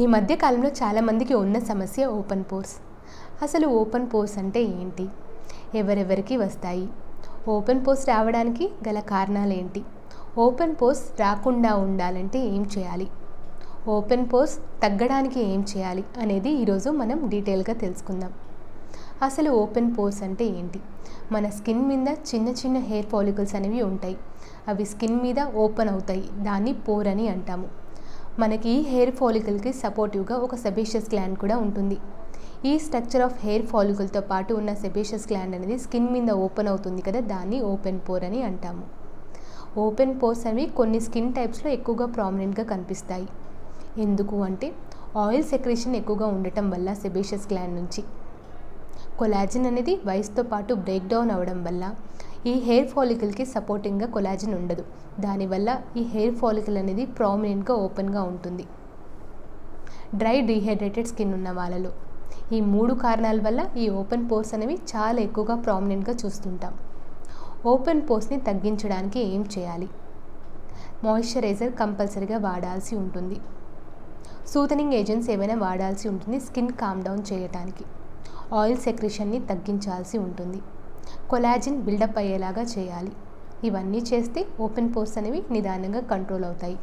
ఈ మధ్య కాలంలో చాలామందికి ఉన్న సమస్య ఓపెన్ పోర్స్. అసలు ఓపెన్ పోర్స్ అంటే ఏంటి? ఎవరెవరికి వస్తాయి? ఓపెన్ పోర్స్ రావడానికి గల కారణాలు ఏంటి? ఓపెన్ పోర్స్ రాకుండా ఉండాలంటే ఏం చేయాలి? ఓపెన్ పోర్స్ తగ్గడానికి ఏం చేయాలి అనేది ఈరోజు మనం డీటెయిల్గా తెలుసుకుందాం. అసలు ఓపెన్ పోర్స్ అంటే ఏంటి? మన స్కిన్ మీద చిన్న చిన్న హెయిర్ ఫాలికల్స్ అనేవి ఉంటాయి. అవి స్కిన్ మీద ఓపెన్ అవుతాయి. దాన్ని పోర్ అని అంటాము. మనకి ఈ హెయిర్ ఫాలికల్కి సపోర్టివ్గా ఒక సెబేషియస్ గ్లాండ్ కూడా ఉంటుంది. ఈ స్ట్రక్చర్ ఆఫ్ హెయిర్ ఫాలికల్తో పాటు ఉన్న సెబేషియస్ గ్లాండ్ అనేది స్కిన్ మీద ఓపెన్ అవుతుంది కదా, దాన్ని ఓపెన్ పోర్ అని అంటాము. ఓపెన్ పోర్స్ అనేవి కొన్ని స్కిన్ టైప్స్లో ఎక్కువగా ప్రామినెంట్గా కనిపిస్తాయి. ఎందుకు అంటే ఆయిల్ సెక్రేషన్ ఎక్కువగా ఉండటం వల్ల సెబేషియస్ గ్లాండ్ నుంచి కొలాజిన్ అనేది వయసుతో పాటు బ్రేక్ డౌన్ అవ్వడం వల్ల ఈ హెయిర్ ఫాలికల్కి సపోర్టింగ్గా కొలాజిన్ ఉండదు. దానివల్ల ఈ హెయిర్ ఫాలికల్ అనేది ప్రామినెంట్గా ఓపెన్గా ఉంటుంది. డ్రై డీహైడ్రేటెడ్ స్కిన్ ఉన్న వాళ్ళలో ఈ 3 కారణాల వల్ల ఈ ఓపెన్ పోర్స్ అనేవి చాలా ఎక్కువగా ప్రామినెంట్గా చూస్తుంటాం. ఓపెన్ పోర్స్ని తగ్గించడానికి ఏం చేయాలి? మాయిశ్చరైజర్ కంపల్సరీగా వాడాల్సి ఉంటుంది. సూతనింగ్ ఏజెంట్స్ ఏమైనా వాడాల్సి ఉంటుంది స్కిన్ కామ్ డౌన్ చేయడానికి. ఆయిల్ సెక్రేషన్ని తగ్గించాల్సి ఉంటుంది. కొలాజిన్ బిల్డప్ అయ్యేలాగా చేయాలి. ఇవన్నీ చేస్తే ఓపెన్ పోర్స్ అనేవి నిదానంగా కంట్రోల్ అవుతాయి.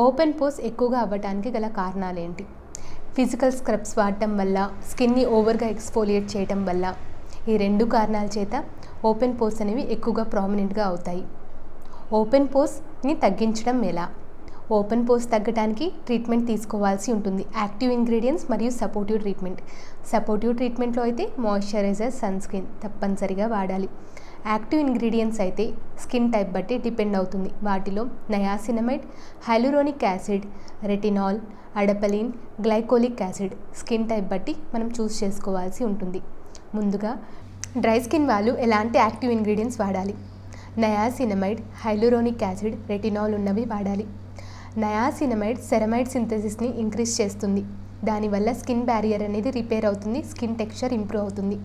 ఓపెన్ పోర్స్ ఎక్కువగా అవ్వడానికి గల కారణాలు ఏంటి? ఫిజికల్ స్క్రబ్స్ వాడటం వల్ల, స్కిన్ని ఓవర్గా ఎక్స్ఫోలియేట్ చేయటం వల్ల, ఈ 2 కారణాల చేత ఓపెన్ పోర్స్ అనేవి ఎక్కువగా ప్రామినెంట్గా అవుతాయి. ఓపెన్ పోర్స్ని తగ్గించడం ఎలా? ఓపెన్ పోర్స్ తగ్గడానికి ట్రీట్మెంట్ తీసుకోవాల్సి ఉంటుంది. యాక్టివ్ ఇంగ్రీడియంట్స్ మరియు సపోర్టివ్ ట్రీట్మెంట్. సపోర్టివ్ ట్రీట్మెంట్లో అయితే మాయిశ్చరైజర్, సన్ స్క్రీన్ తప్పనిసరిగా వాడాలి. యాక్టివ్ ఇంగ్రీడియంట్స్ అయితే స్కిన్ టైప్ బట్టి డిపెండ్ అవుతుంది. వాటిలో niacinamide, hyaluronic acid, retinol, adapalene, glycolic acid skin type బట్టి మనం చూస్ చేసుకోవాల్సి ఉంటుంది. ముందుగా డ్రై స్కిన్ వాళ్ళు ఎలాంటి యాక్టివ్ ఇంగ్రీడియంట్స్ వాడాలి? నయాసినమైడ్, హైలూరోనిక్ యాసిడ్, రెటినాల్ ఉన్నవి వాడాలి. నయాసినమైడ్ సెరమైడ్ సింథసిస్ని ఇంక్రీజ్ చేస్తుంది. దానివల్ల స్కిన్ బ్యారియర్ అనేది రిపేర్ అవుతుంది, స్కిన్ టెక్స్చర్ ఇంప్రూవ్ అవుతుంది.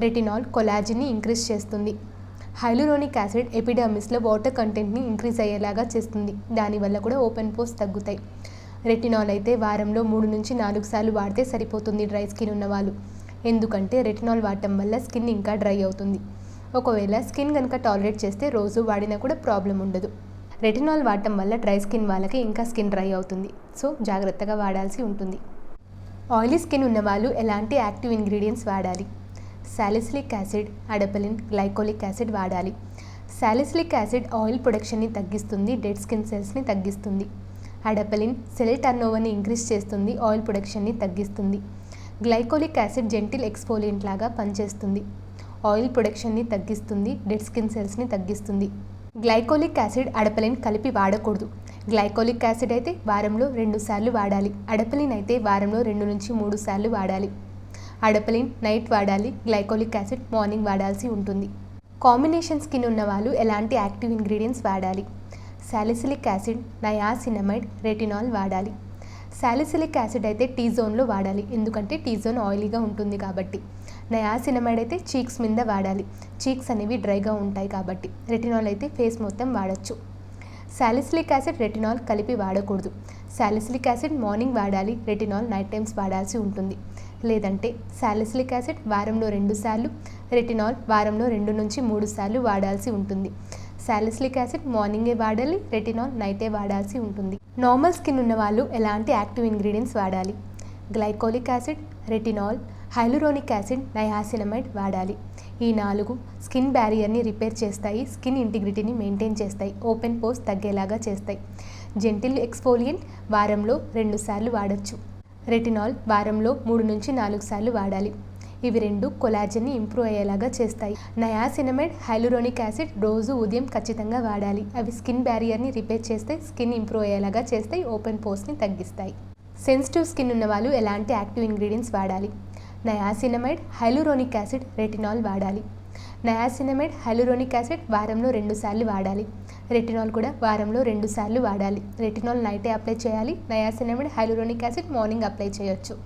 రెటినాల్ కొలాజిన్ని ఇంక్రీజ్ చేస్తుంది. హైలూరోనిక్ యాసిడ్ ఎపిడర్మిస్లో వాటర్ కంటెంట్ని ఇంక్రీజ్ అయ్యేలాగా చేస్తుంది. దానివల్ల కూడా ఓపెన్ పోర్స్ తగ్గుతాయి. రెటినాల్ అయితే వారంలో 3 నుంచి 4 సార్లు వాడితే సరిపోతుంది డ్రై స్కిన్ ఉన్నవాళ్ళు. ఎందుకంటే రెటినాల్ వాడటం వల్ల స్కిన్ ఇంకా డ్రై అవుతుంది. ఒకవేళ స్కిన్ కనుక టాలరేట్ చేస్తే రోజు వాడినా కూడా ప్రాబ్లం ఉండదు. రెటినాల్ వాడటం వల్ల డ్రై స్కిన్ వాళ్ళకి ఇంకా స్కిన్ డ్రై అవుతుంది. సో జాగ్రత్తగా వాడాల్సి ఉంటుంది. ఆయిలీ స్కిన్ ఉన్నవాళ్ళు ఎలాంటి యాక్టివ్ ఇంగ్రీడియంట్స్ వాడాలి? Salicylic acid, adapalene, glycolic acid వాడాలి. సాలిసిలిక్ యాసిడ్ ఆయిల్ ప్రొడక్షన్ని తగ్గిస్తుంది, డెడ్ స్కిన్ సెల్స్ని తగ్గిస్తుంది. అడపలిన్ సెల్ టర్నోవర్ని ఇంక్రీజ్ చేస్తుంది, ఆయిల్ ప్రొడక్షన్ని తగ్గిస్తుంది. గ్లైకోలిక్ యాసిడ్ జెంటిల్ ఎక్స్ఫోలియంట్ లాగా పనిచేస్తుంది, ఆయిల్ ప్రొడక్షన్ని తగ్గిస్తుంది, డెడ్ స్కిన్ సెల్స్ని తగ్గిస్తుంది. గ్లైకోలిక్ యాసిడ్, అడపలిన్ కలిపి వాడకూడదు. గ్లైకోలిక్ యాసిడ్ అయితే వారంలో 2 సార్లు వాడాలి. అడపలిన్ అయితే వారంలో 2 నుంచి 3 సార్లు వాడాలి. అడపలిన్ నైట్ వాడాలి, గ్లైకోలిక్ యాసిడ్ మార్నింగ్ వాడాల్సి ఉంటుంది. కాంబినేషన్ స్కిన్ ఉన్న వాళ్ళు ఎలాంటి యాక్టివ్ ఇంగ్రీడియంట్స్ వాడాలి? సాలిసిలిక్ యాసిడ్, నయాసినమైడ్, రెటినాల్ వాడాలి. సాలిసిలిక్ యాసిడ్ అయితే టీ జోన్లో వాడాలి, ఎందుకంటే టీ జోన్ ఆయిలీగా ఉంటుంది కాబట్టి. నయాసినమైడ్ అయితే చీక్స్ మీద వాడాలి, చీక్స్ అనేవి డ్రైగా ఉంటాయి కాబట్టి. రెటినాల్ అయితే ఫేస్ మొత్తం వాడచ్చు. సాలిసిలిక్ యాసిడ్, రెటినాల్ కలిపి వాడకూడదు. సాలిసిలిక్ యాసిడ్ మార్నింగ్ వాడాలి, రెటినాల్ నైట్ టైమ్స్ వాడాల్సి ఉంటుంది. లేదంటే సాలిసిలిక్ యాసిడ్ వారంలో 2 సార్లు, రెటినాల్ వారంలో 2 నుంచి 3 సార్లు వాడాల్సి ఉంటుంది. సాలిసిలిక్ యాసిడ్ మార్నింగే వాడాలి, రెటినాల్ నైటే వాడాల్సి ఉంటుంది. నార్మల్ స్కిన్ ఉన్న వాళ్ళు ఎలాంటి యాక్టివ్ ఇంగ్రీడియంట్స్ వాడాలి? Glycolic acid, retinol, hyaluronic acid, niacinamide వాడాలి. ఈ 4 స్కిన్ బ్యారియర్ని రిపేర్ చేస్తాయి, స్కిన్ ఇంటిగ్రిటీని మెయింటైన్ చేస్తాయి, ఓపెన్ పోర్స్ తగ్గేలాగా చేస్తాయి. జెంటిల్ ఎక్స్ఫోలియంట్ వారంలో 2 సార్లు వాడచ్చు. రెటినాల్ వారంలో 3 నుంచి 4 సార్లు వాడాలి. ఇవి 2 కొలాజన్ని ఇంప్రూవ్ అయ్యేలాగా చేస్తాయి. నయాసినమైడ్, హైలూరోనిక్ యాసిడ్ రోజు ఉదయం ఖచ్చితంగా వాడాలి. అవి స్కిన్ బ్యారియర్ని రిపేర్ చేస్తే స్కిన్ ఇంప్రూవ్ అయ్యేలాగా చేస్తాయి, ఓపెన్ పోర్స్ని తగ్గిస్తాయి. సెన్సిటివ్ స్కిన్ ఉన్న వాళ్ళు ఎలాంటి యాక్టివ్ ఇంగ్రీడియంట్స్ వాడాలి? నయాసినమైడ్, హైలూరోనిక్ యాసిడ్, రెటినాల్ వాడాలి. నయాసినమైడ్, హైలూరోనిక్ యాసిడ్ వారంలో 2 సార్లు వాడాలి. రెటినాల్ కూడా వారంలో 2 సార్లు వాడాలి. రెటినాల్ నైటే అప్లై చేయాలి. Niacinamide, hyaluronic acid morning apply చేయొచ్చు.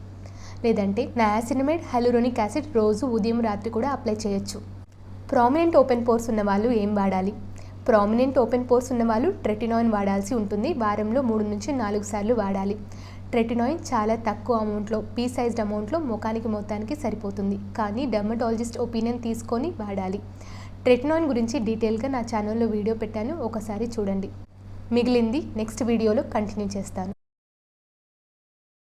లేదంటే నయాసినమైడ్, హైలూరోనిక్ యాసిడ్ రోజు ఉదయం రాత్రి కూడా అప్లై చేయొచ్చు. ప్రామినెంట్ ఓపెన్ పోర్స్ ఉన్న వాళ్ళు ఏం వాడాలి? ప్రామినెంట్ ఓపెన్ పోర్స్ ఉన్న వాళ్ళు ట్రెటినాయిన్ వాడాల్సి ఉంటుంది. వారంలో 3 నుంచి 4 సార్లు వాడాలి. ట్రెటినాయిన్ చాలా తక్కువ అమౌంట్లో పీ సైజ్డ్ అమౌంట్లో ముఖానికి మొత్తానికి సరిపోతుంది, కానీ డెర్మటాలజిస్ట్ ఒపీనియన్ తీసుకొని వాడాలి. ట్రెటినాయిన్ గురించి డీటెయిల్గా నా ఛానల్లో వీడియో పెట్టాను, ఒకసారి చూడండి. మిగిలింది నెక్స్ట్ వీడియోలో కంటిన్యూ చేస్తాను.